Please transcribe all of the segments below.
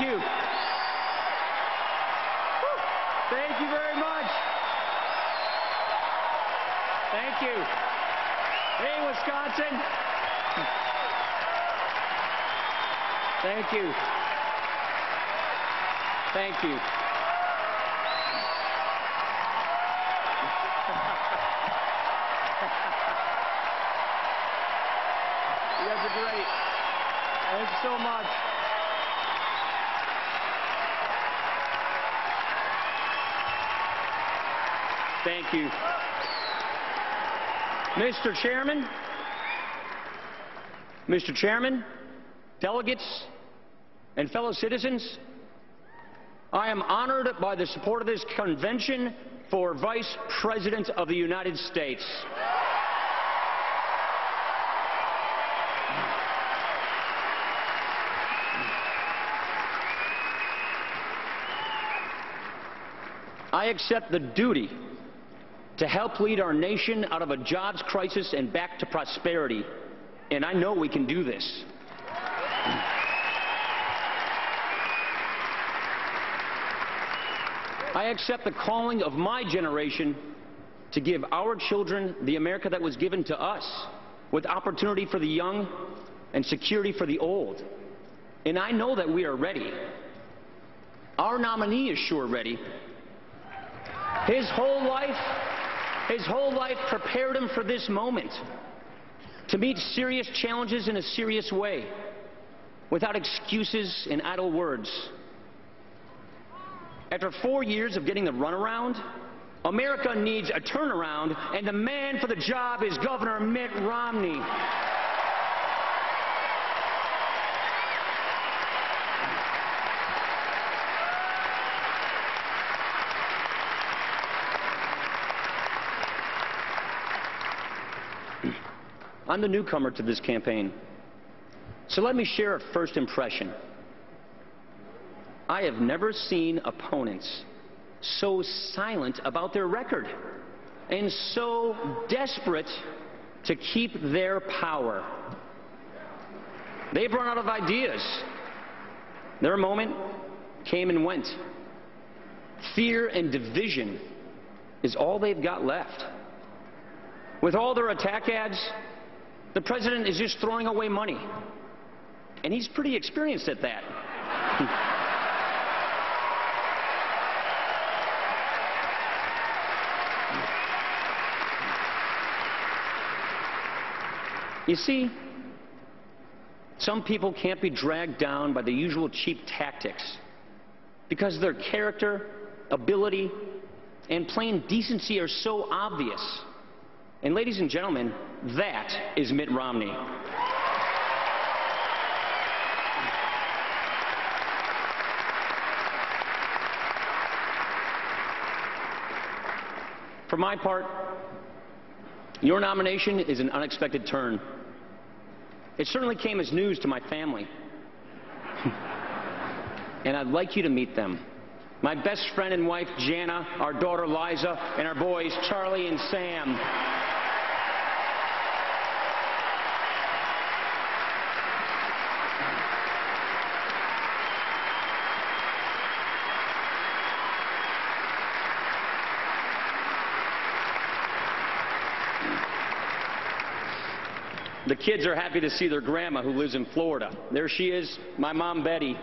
you. Thank you very much. Thank you. Hey, Wisconsin. Thank you. Thank you. You guys are great. Thank you so much. Thank you. Mr. Chairman, delegates, and fellow citizens, I am honored by the support of this convention for Vice President of the United States. I accept the duty to help lead our nation out of a jobs crisis and back to prosperity, and I know we can do this. I accept the calling of my generation to give our children the America that was given to us, with opportunity for the young and security for the old. And I know that we are ready. Our nominee is sure ready. His whole life prepared him for this moment, to meet serious challenges in a serious way, without excuses and idle words. After 4 years of getting the runaround, America needs a turnaround, and the man for the job is Governor Mitt Romney. I'm the newcomer to this campaign, so let me share a first impression. I have never seen opponents so silent about their record and so desperate to keep their power. They've run out of ideas. Their moment came and went. Fear and division is all they've got left. With all their attack ads, the president is just throwing away money. And he's pretty experienced at that. You see, some people can't be dragged down by the usual cheap tactics because their character, ability, and plain decency are so obvious. And ladies and gentlemen, that is Mitt Romney. For my part, your nomination is an unexpected turn. It certainly came as news to my family. And I'd like you to meet them. My best friend and wife, Jana, our daughter, Liza, and our boys, Charlie and Sam. The kids are happy to see their grandma, who lives in Florida. There she is, my mom, Betty.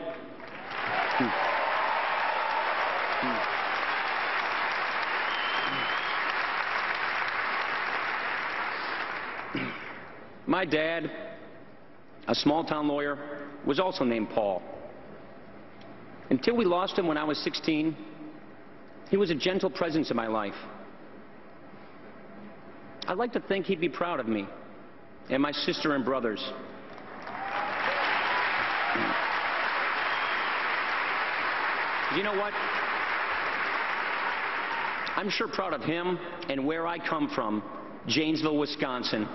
My dad, a small-town lawyer, was also named Paul. Until we lost him when I was 16, he was a gentle presence in my life. I'd like to think he'd be proud of me and my sister and brothers. You know what? I'm sure proud of him and where I come from, Janesville, Wisconsin.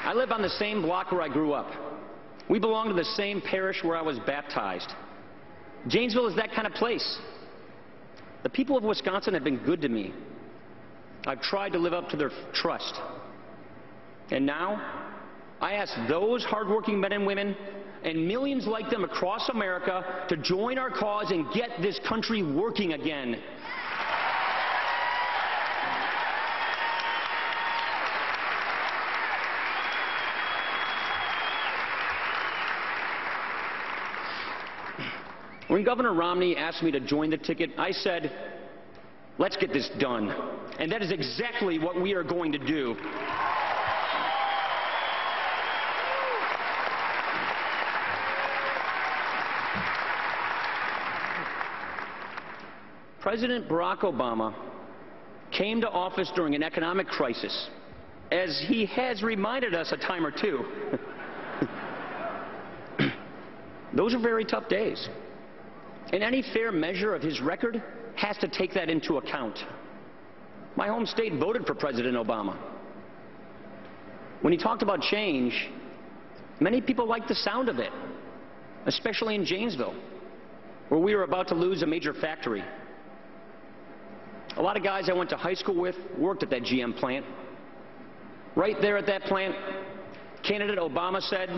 I live on the same block where I grew up. We belong to the same parish where I was baptized. Janesville is that kind of place. The people of Wisconsin have been good to me. I've tried to live up to their trust. And now, I ask those hardworking men and women and millions like them across America to join our cause and get this country working again. When Governor Romney asked me to join the ticket, I said, let's get this done. And that is exactly what we are going to do. President Barack Obama came to office during an economic crisis, as he has reminded us a time or two. Those are very tough days. And any fair measure of his record has to take that into account. My home state voted for President Obama. When he talked about change, many people liked the sound of it, especially in Janesville, where we were about to lose a major factory. A lot of guys I went to high school with worked at that GM plant. Right there at that plant, candidate Obama said,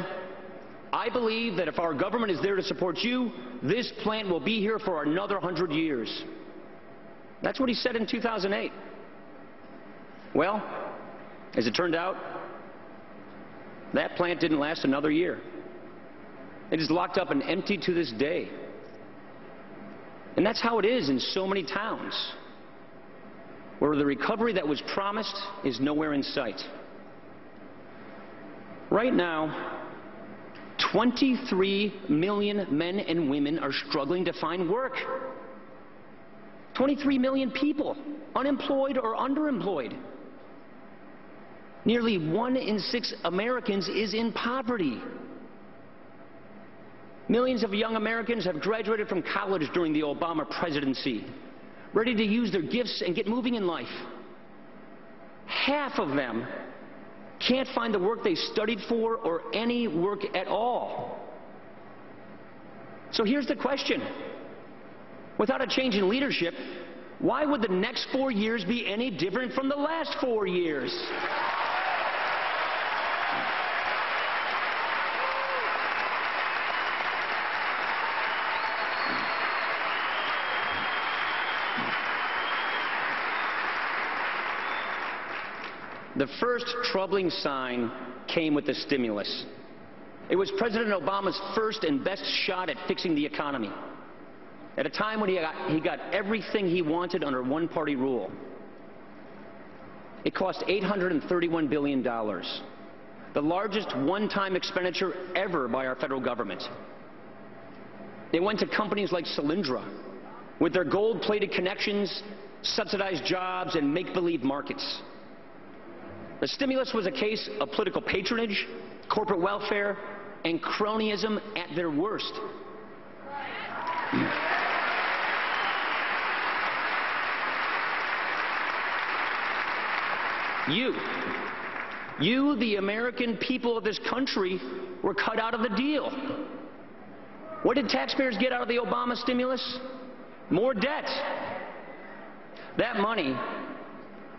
I believe that if our government is there to support you, this plant will be here for another 100 years. That's what he said in 2008. Well, as it turned out, that plant didn't last another year. It is locked up and empty to this day. And that's how it is in so many towns, where the recovery that was promised is nowhere in sight. Right now, 23 million men and women are struggling to find work. 23 million people, unemployed or underemployed. Nearly 1 in 6 Americans is in poverty. Millions of young Americans have graduated from college during the Obama presidency, ready to use their gifts and get moving in life. Half of them can't find the work they studied for or any work at all. So here's the question. Without a change in leadership, why would the next 4 years be any different from the last 4 years? The first troubling sign came with the stimulus. It was President Obama's first and best shot at fixing the economy, at a time when he got everything he wanted under one-party rule. It cost $831 billion, the largest one-time expenditure ever by our federal government. It went to companies like Solyndra, with their gold-plated connections, subsidized jobs, and make-believe markets. The stimulus was a case of political patronage, corporate welfare, and cronyism at their worst. You, the American people of this country, were cut out of the deal. What did taxpayers get out of the Obama stimulus? More debt. That money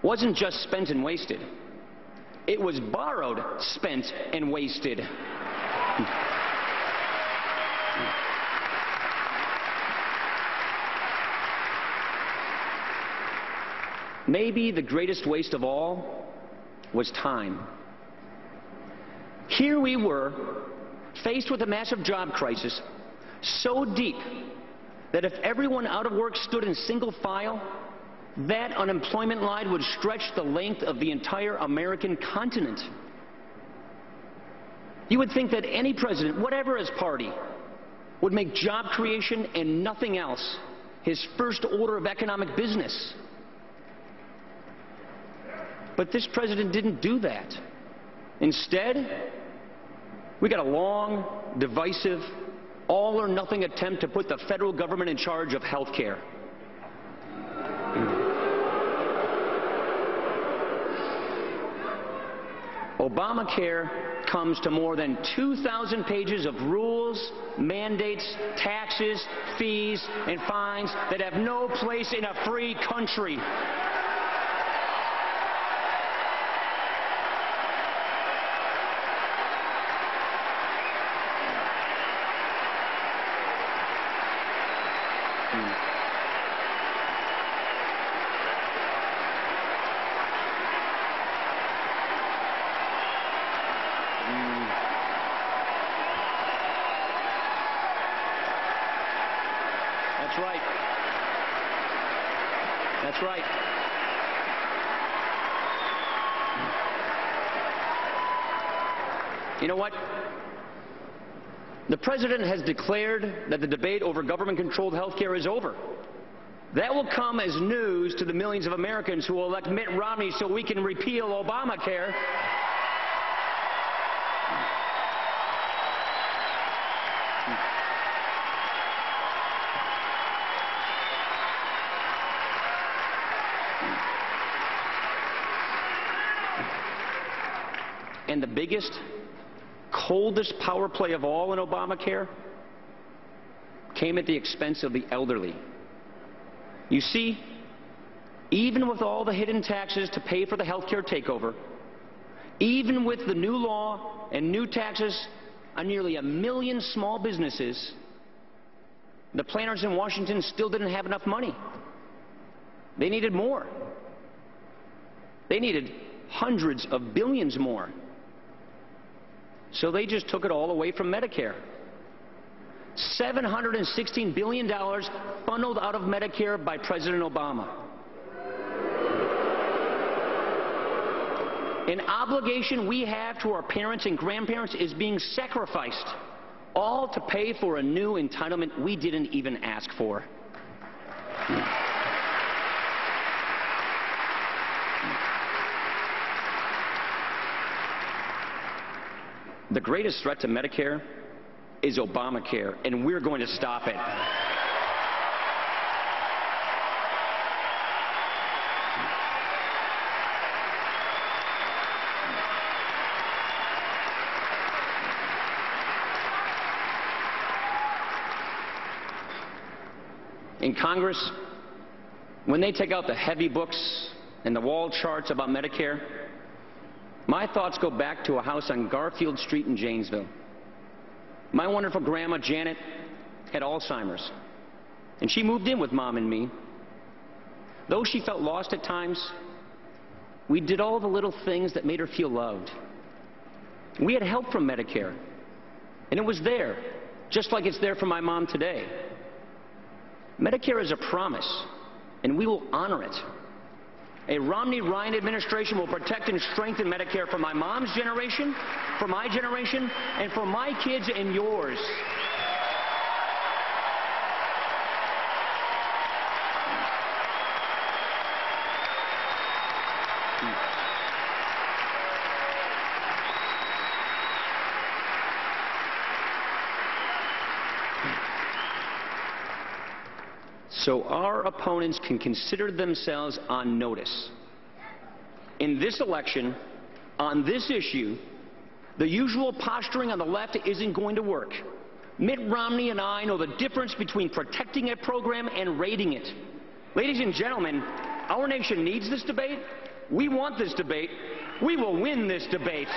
wasn't just spent and wasted. It was borrowed, spent, and wasted. Maybe the greatest waste of all was time. Here we were, faced with a massive job crisis, so deep that if everyone out of work stood in single file, that unemployment line would stretch the length of the entire American continent. You would think that any president, whatever his party, would make job creation and nothing else his first order of economic business. But this president didn't do that. Instead, we got a long, divisive, all-or-nothing attempt to put the federal government in charge of health care. Obamacare comes to more than 2,000 pages of rules, mandates, taxes, fees, and fines that have no place in a free country. That's right. That's right. You know what? The president has declared that the debate over government-controlled health care is over. That will come as news to the millions of Americans who will elect Mitt Romney so we can repeal Obamacare. And the biggest, coldest power play of all in Obamacare came at the expense of the elderly. You see, even with all the hidden taxes to pay for the health care takeover, even with the new law and new taxes on nearly 1 million small businesses, the planners in Washington still didn't have enough money. They needed more. They needed hundreds of billions more. So they just took it all away from Medicare. $716 billion funneled out of Medicare by President Obama. An obligation we have to our parents and grandparents is being sacrificed, all to pay for a new entitlement we didn't even ask for. The greatest threat to Medicare is Obamacare, and we're going to stop it. In Congress, when they take out the heavy books and the wall charts about Medicare, my thoughts go back to a house on Garfield Street in Janesville. My wonderful grandma, Janet, had Alzheimer's, and she moved in with Mom and me. Though she felt lost at times, we did all the little things that made her feel loved. We had help from Medicare, and it was there, just like it's there for my mom today. Medicare is a promise, and we will honor it. A Romney-Ryan administration will protect and strengthen Medicare for my mom's generation, for my generation, and for my kids and yours. So our opponents can consider themselves on notice. In this election, on this issue, the usual posturing on the left isn't going to work. Mitt Romney and I know the difference between protecting a program and raiding it. Ladies and gentlemen, our nation needs this debate. We want this debate. We will win this debate.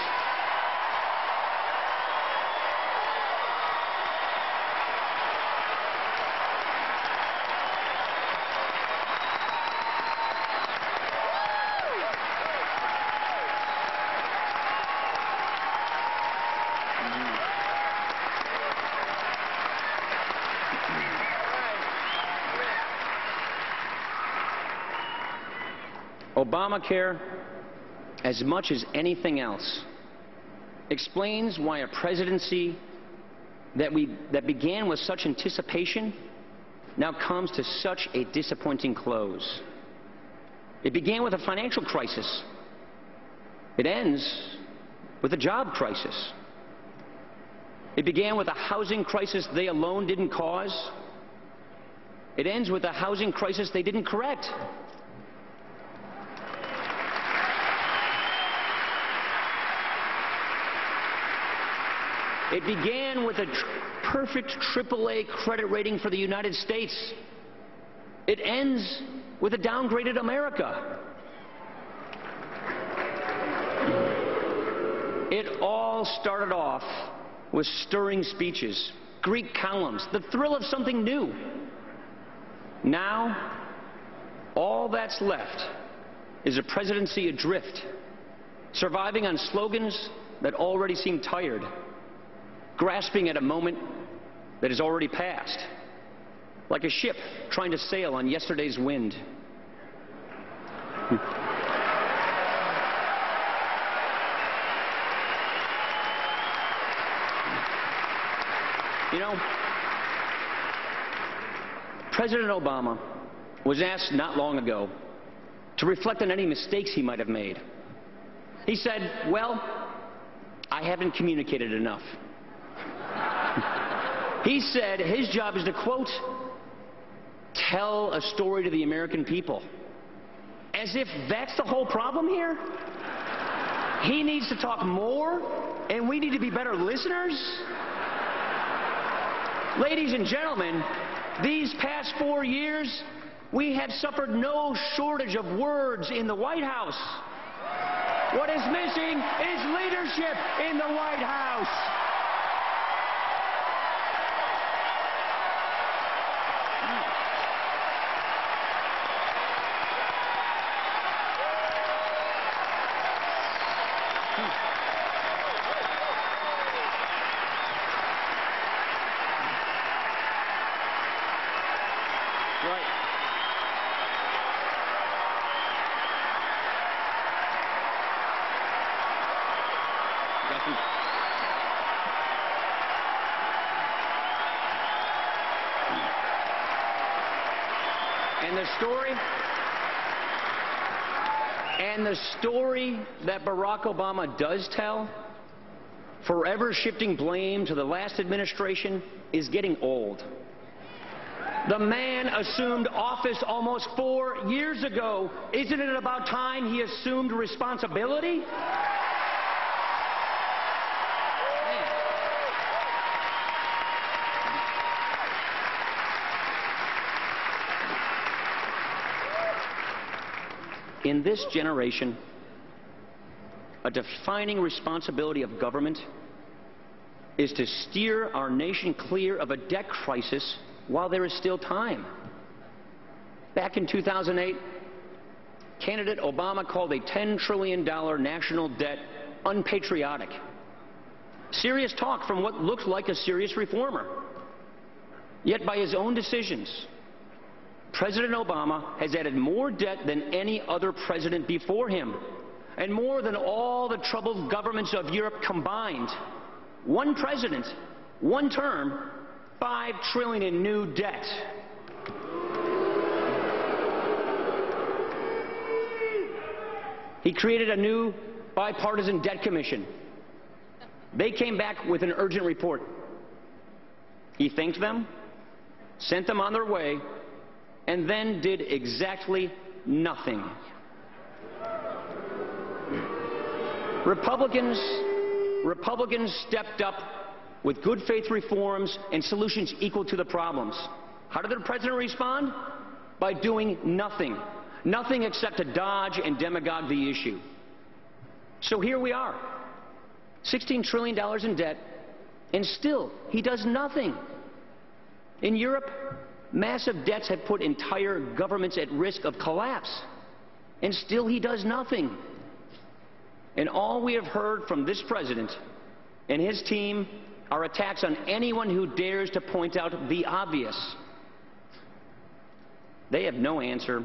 Obamacare, as much as anything else, explains why a presidency that began with such anticipation now comes to such a disappointing close. It began with a financial crisis. It ends with a job crisis. It began with a housing crisis they alone didn't cause. It ends with a housing crisis they didn't correct. It began with a perfect AAA credit rating for the United States. It ends with a downgraded America. It all started off with stirring speeches, Greek columns, the thrill of something new. Now, all that's left is a presidency adrift, surviving on slogans that already seem tired, grasping at a moment that has already passed, like a ship trying to sail on yesterday's wind. You know, President Obama was asked not long ago to reflect on any mistakes he might have made. He said, well, I haven't communicated enough. He said his job is to, quote, tell a story to the American people. As if that's the whole problem here? He needs to talk more, and we need to be better listeners? Ladies and gentlemen, these past 4 years, we have suffered no shortage of words in the White House. What is missing is leadership in the White House. And the story that Barack Obama does tell, forever shifting blame to the last administration, is getting old. The man assumed office almost 4 years ago. Isn't it about time he assumed responsibility? In this generation, a defining responsibility of government is to steer our nation clear of a debt crisis while there is still time. Back in 2008, candidate Obama called a $10 trillion national debt unpatriotic. Serious talk from what looks like a serious reformer. Yet by his own decisions, President Obama has added more debt than any other president before him, and more than all the troubled governments of Europe combined. One president, one term, $5 trillion in new debt. He created a new bipartisan debt commission. They came back with an urgent report. He thanked them, sent them on their way, and then did exactly nothing. Republicans stepped up with good faith reforms and solutions equal to the problems. How did the president respond? By doing nothing. Nothing except to dodge and demagogue the issue. So here we are, $16 trillion in debt, and still he does nothing. In Europe, massive debts have put entire governments at risk of collapse, and still he does nothing. And all we have heard from this president and his team are attacks on anyone who dares to point out the obvious. They have no answer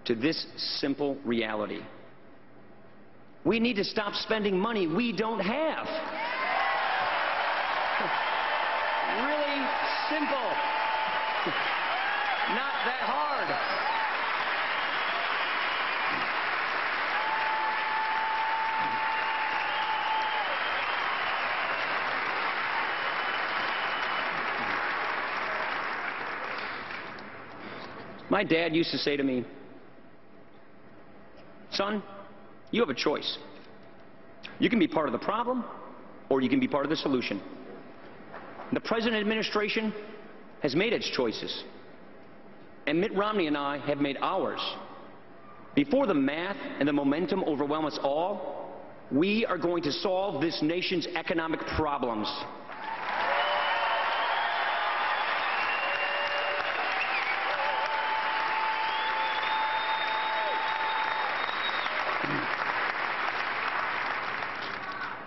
to this simple reality. We need to stop spending money we don't have. Really simple. Not that hard. My dad used to say to me, son, you have a choice. You can be part of the problem, or you can be part of the solution. The President administration has made its choices, and Mitt Romney and I have made ours. Before the math and the momentum overwhelm us all, we are going to solve this nation's economic problems.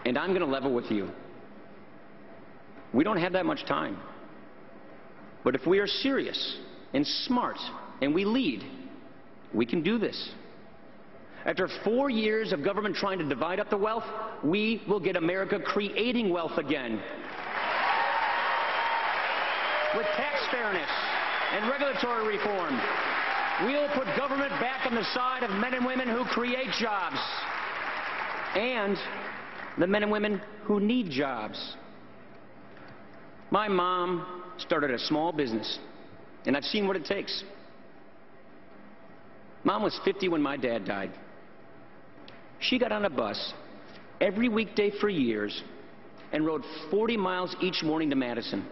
And I'm going to level with you. We don't have that much time. But if we are serious and smart and we lead, we can do this. After 4 years of government trying to divide up the wealth, we will get America creating wealth again. With tax fairness and regulatory reform, we'll put government back on the side of men and women who create jobs and the men and women who need jobs. My mom started a small business, and I've seen what it takes. Mom was 50 when my dad died. She got on a bus every weekday for years and rode 40 miles each morning to Madison.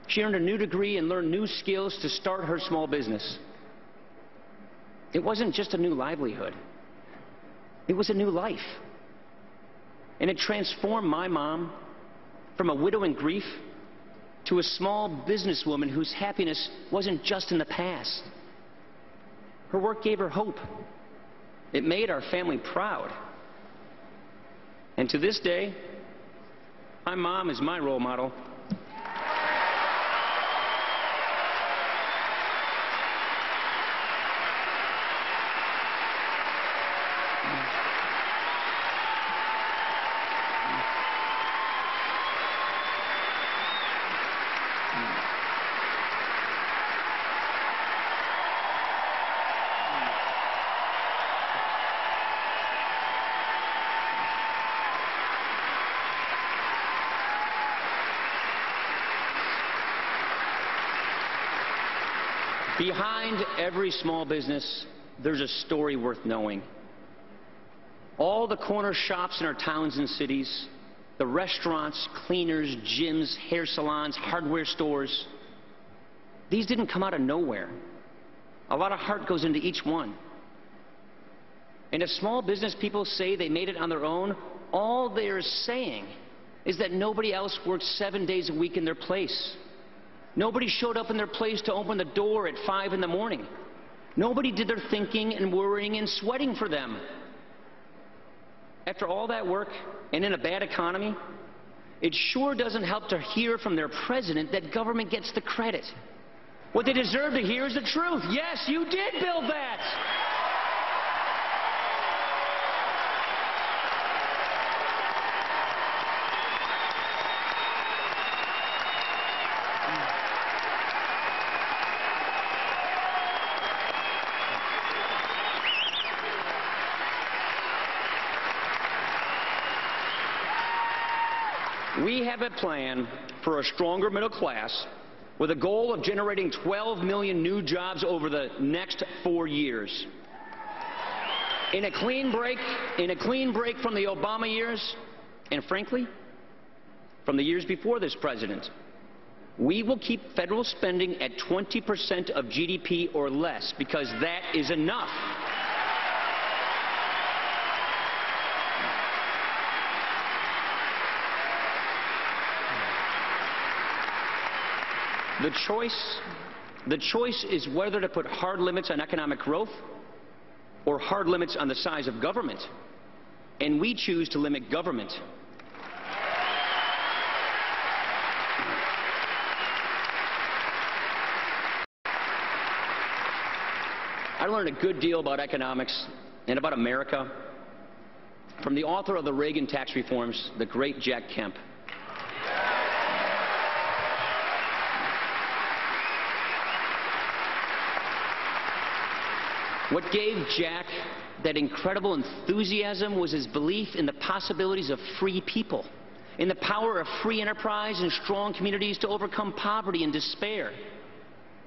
She earned a new degree and learned new skills to start her small business. It wasn't just a new livelihood. It was a new life. And it transformed my mom from a widow in grief to a small businesswoman whose happiness wasn't just in the past. Her work gave her hope. It made our family proud. And to this day, my mom is my role model. Behind every small business, there's a story worth knowing. All the corner shops in our towns and cities, the restaurants, cleaners, gyms, hair salons, hardware stores, these didn't come out of nowhere. A lot of heart goes into each one. And if small business people say they made it on their own, all they're saying is that nobody else worked 7 days a week in their place. Nobody showed up in their place to open the door at 5 in the morning. Nobody did their thinking and worrying and sweating for them. After all that work, and in a bad economy, it sure doesn't help to hear from their president that government gets the credit. What they deserve to hear is the truth. Yes, you did build that. We have a plan for a stronger middle class with a goal of generating 12 million new jobs over the next 4 years. In a clean break from the Obama years, and frankly, from the years before this president, we will keep federal spending at 20% of GDP or less, because that is enough. The choice is whether to put hard limits on economic growth or hard limits on the size of government. And we choose to limit government. I learned a good deal about economics and about America from the author of the Reagan tax reforms, the great Jack Kemp. What gave Jack that incredible enthusiasm was his belief in the possibilities of free people, in the power of free enterprise and strong communities to overcome poverty and despair.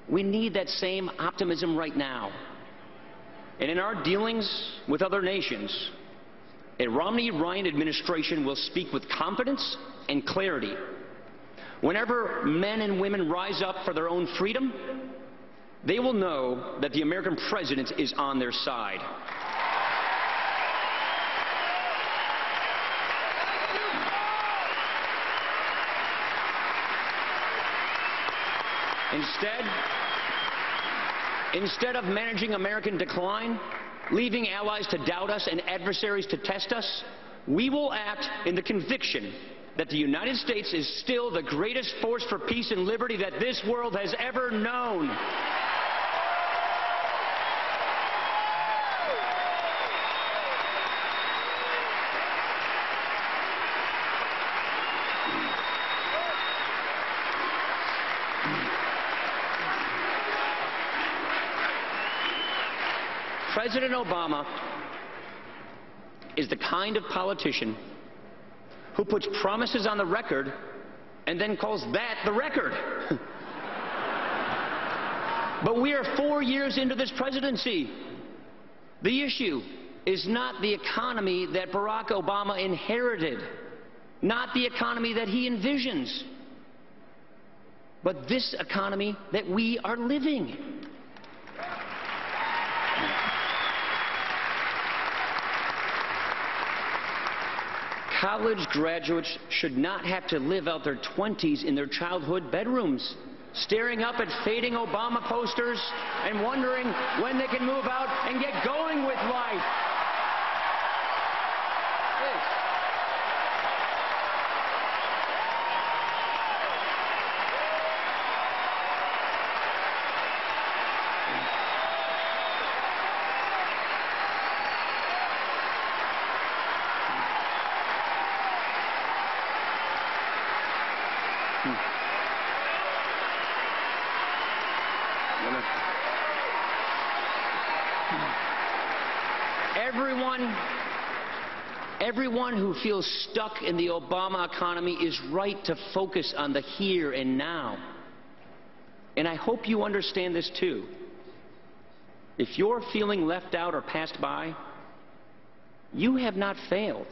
We need that same optimism right now. And in our dealings with other nations, a Romney-Ryan administration will speak with confidence and clarity. Whenever men and women rise up for their own freedom, they will know that the American president is on their side. Instead of managing American decline, leaving allies to doubt us and adversaries to test us, We will act in the conviction that the United States is still the greatest force for peace and liberty that this world has ever known. President Obama is the kind of politician who puts promises on the record and then calls that the record. But we are 4 years into this presidency. The issue is not the economy that Barack Obama inherited, not the economy that he envisions, but this economy that we are living. College graduates should not have to live out their 20s in their childhood bedrooms, staring up at fading Obama posters and wondering when they can move out and get going with life. Everyone who feels stuck in the Obama economy is right to focus on the here and now. And I hope you understand this too. If you're feeling left out or passed by, you have not failed.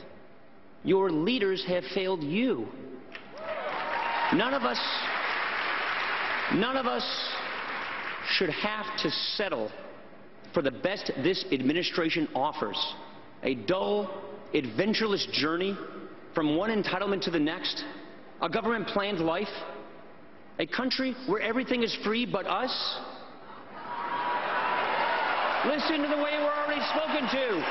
Your leaders have failed you. None of us should have to settle for the best this administration offers. A dull, adventureless journey from one entitlement to the next, a government-planned life, a country where everything is free but us. Listen to the way we're already spoken to.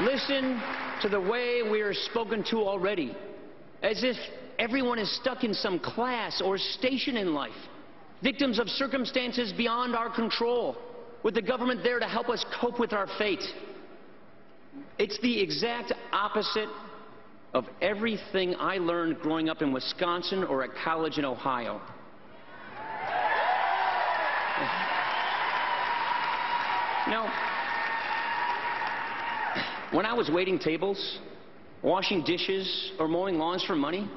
Listen to the way we are spoken to already, as if everyone is stuck in some class or station in life, victims of circumstances beyond our control, with the government there to help us cope with our fate. It's the exact opposite of everything I learned growing up in Wisconsin or at college in Ohio. Now, when I was waiting tables, washing dishes, or mowing lawns for money,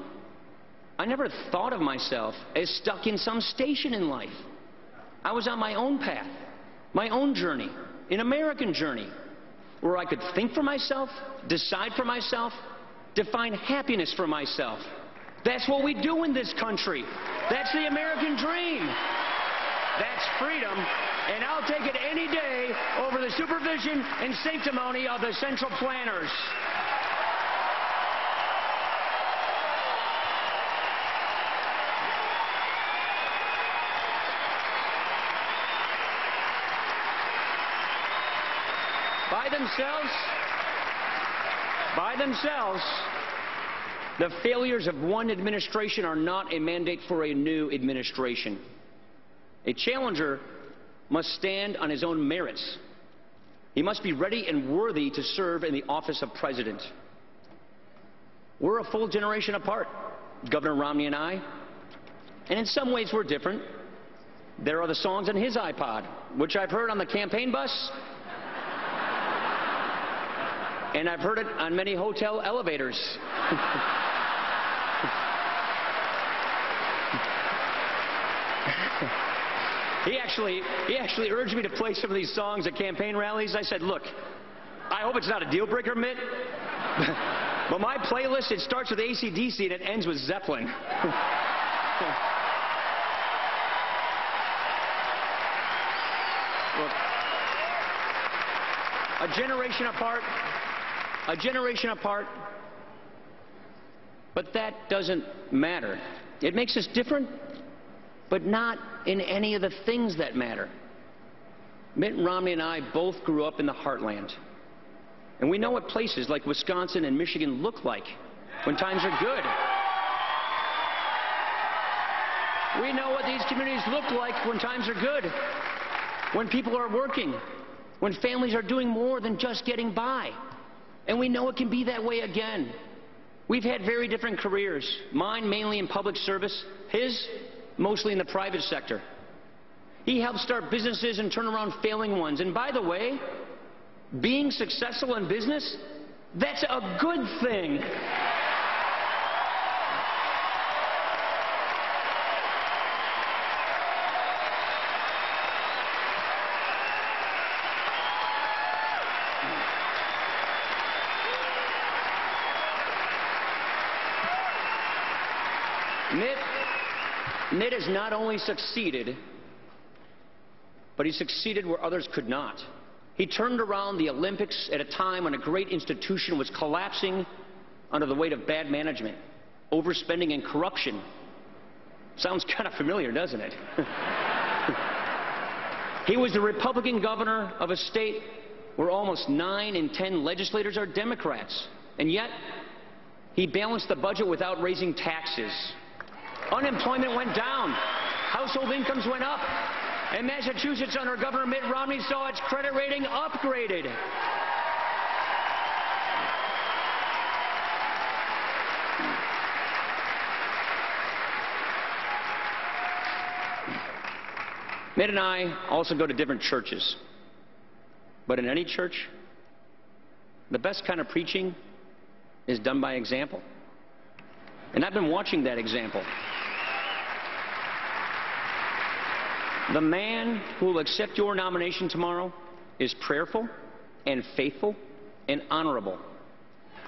I never thought of myself as stuck in some station in life. I was on my own path, my own journey, an American journey, where I could think for myself, decide for myself, define happiness for myself. That's what we do in this country. That's the American dream. That's freedom, and I'll take it any day over the supervision and sanctimony of the central planners. By themselves, the failures of one administration are not a mandate for a new administration. A challenger must stand on his own merits. He must be ready and worthy to serve in the office of president. We're a full generation apart, Governor Romney and I, and in some ways we're different. There are the songs on his iPod, which I've heard on the campaign bus, and I've heard it on many hotel elevators. He actually urged me to play some of these songs at campaign rallies. I said, look, I hope it's not a deal breaker, Mitt, but my playlist, it starts with AC/DC and it ends with Zeppelin. Look, a generation apart, but that doesn't matter. It makes us different, but not in any of the things that matter. Mitt Romney and I both grew up in the heartland. And we know what places like Wisconsin and Michigan look like when times are good. We know what these communities look like when times are good, when people are working, when families are doing more than just getting by. And we know it can be that way again. We've had very different careers. Mine mainly in public service, his mostly in the private sector. He helped start businesses and turn around failing ones. And by the way, being successful in business, that's a good thing. Mitt has not only succeeded, but he succeeded where others could not. He turned around the Olympics at a time when a great institution was collapsing under the weight of bad management, overspending, and corruption. Sounds kind of familiar, doesn't it? He was the Republican governor of a state where almost 9 in 10 legislators are Democrats. And yet, he balanced the budget without raising taxes. Unemployment went down. Household incomes went up. And Massachusetts, under Governor Mitt Romney, saw its credit rating upgraded. Mitt and I also go to different churches. But in any church, the best kind of preaching is done by example. And I've been watching that example. The man who will accept your nomination tomorrow is prayerful and faithful and honorable.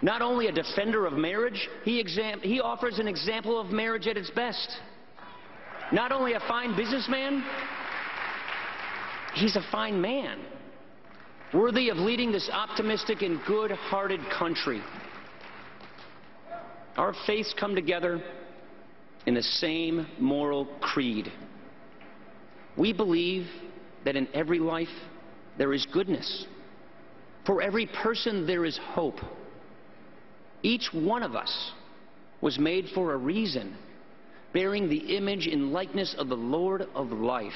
Not only a defender of marriage, he offers an example of marriage at its best. Not only a fine businessman, he's a fine man, worthy of leading this optimistic and good-hearted country. Our faiths come together in the same moral creed. We believe that in every life there is goodness. For every person there is hope. Each one of us was made for a reason, bearing the image and likeness of the Lord of life.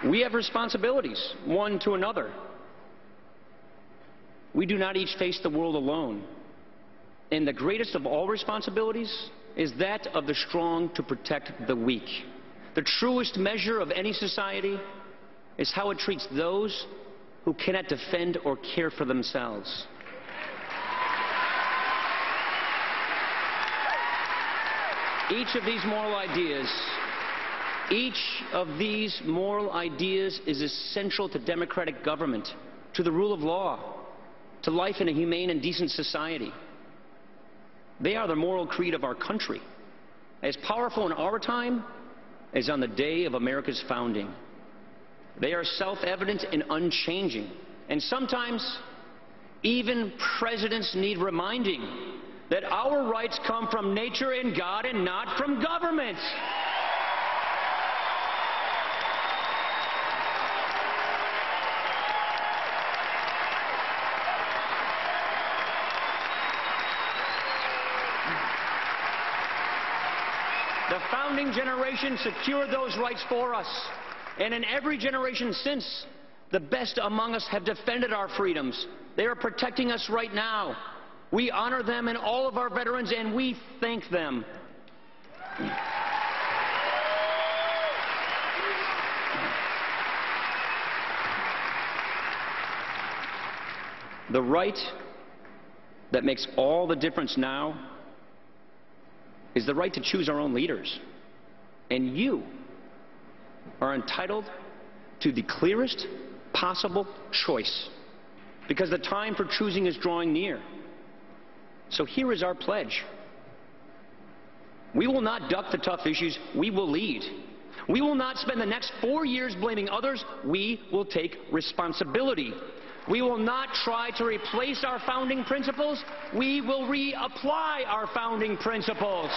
We have responsibilities, one to another. We do not each face the world alone. And the greatest of all responsibilities is that of the strong to protect the weak. The truest measure of any society is how it treats those who cannot defend or care for themselves. Each of these moral ideas is essential to democratic government, to the rule of law, to life in a humane and decent society. They are the moral creed of our country, as powerful in our time as on the day of America's founding. They are self-evident and unchanging, and sometimes even presidents need reminding that our rights come from nature and God and not from government. The founding generation secured those rights for us. And in every generation since, the best among us have defended our freedoms. They are protecting us right now. We honor them and all of our veterans, and we thank them. The right that makes all the difference now is the right to choose our own leaders. And you are entitled to the clearest possible choice, because the time for choosing is drawing near. So here is our pledge. We will not duck the tough issues. We will lead. We will not spend the next 4 years blaming others. We will take responsibility. We will not try to replace our founding principles. We will reapply our founding principles.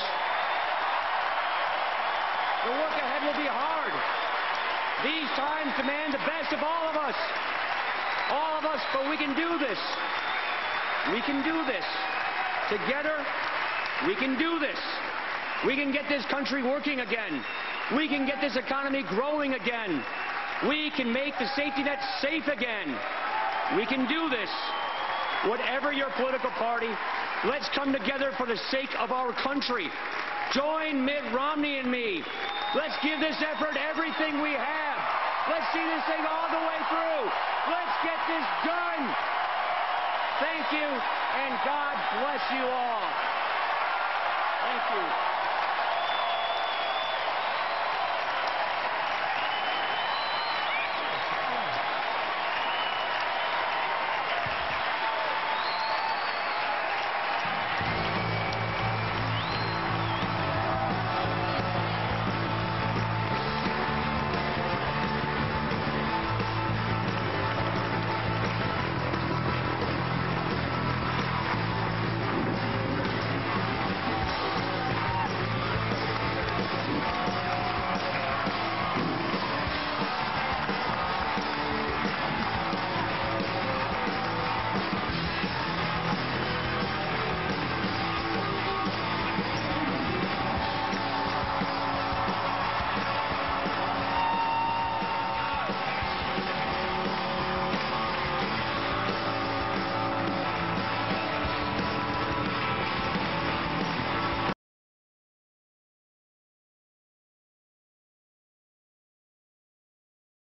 The work ahead will be hard. These times demand the best of all of us. All of us, but we can do this. We can do this. Together, we can do this. We can get this country working again. We can get this economy growing again. We can make the safety net safe again. We can do this. Whatever your political party, let's come together for the sake of our country. Join Mitt Romney and me. Let's give this effort everything we have. Let's see this thing all the way through. Let's get this done. Thank you, and God bless you all. Thank you.